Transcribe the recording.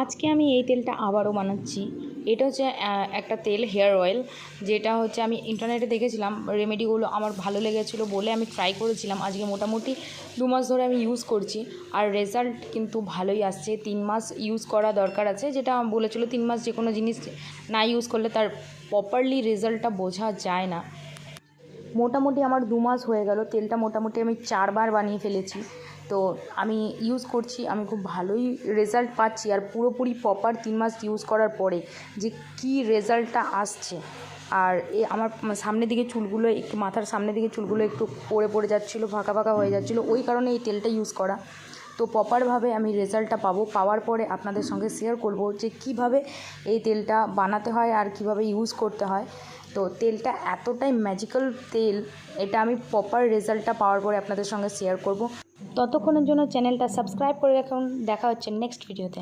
আজকে আমি এই তেলটা আবারও বানাচ্ছি। এটা হচ্ছে একটা তেল হেয়ার অয়েল, যেটা হচ্ছে আমি ইন্টারনেটে দেখেছিলাম, রেমেডিগুলো আমার ভালো লেগেছিলো বলে আমি ট্রাই করেছিলাম। আজকে মোটামুটি 2 মাস ধরে আমি ইউজ করছি, আর রেজাল্ট কিন্তু ভালোই আসছে। 3 মাস ইউজ করা দরকার আছে, যেটা বলেছিল 3 মাস যে কোনো জিনিস না ইউজ করলে তার প্রপারলি রেজাল্টটা বোঝা যায় না। মোটামুটি আমার 2 মাস হয়ে গেল। তেলটা মোটামুটি আমি 4 বার বানিয়ে ফেলেছি। তো আমি ইউজ করছি, আমি খুব ভালোই রেজাল্ট পাচ্ছি। আর পুরোপুরি প্রপার 3 মাস ইউজ করার পরে যে কী রেজাল্টটা আসছে, আর আমার সামনের দিকে চুলগুলো একটু, মাথার সামনের দিকে চুলগুলো একটু পড়ে পড়ে যাচ্ছিলো, ফাঁকা ফাঁকা হয়ে যাচ্ছিলো, ওই কারণে এই তেলটা ইউজ করা। তো প্রপারভাবে আমি রেজাল্টটা পাওয়ার পরে আপনাদের সঙ্গে শেয়ার করব যে কীভাবে এই তেলটা বানাতে হয় আর কীভাবে ইউজ করতে হয়। তো তেলটা এতটাই ম্যাজিক্যাল তেল, এটা আমি প্রপার রেজাল্টটা পাওয়ার পরে আপনাদের সঙ্গে শেয়ার করব। ততক্ষণের জন্য চ্যানেলটা সাবস্ক্রাইব করে রাখুন। দেখা হচ্ছে নেক্সট ভিডিওতে।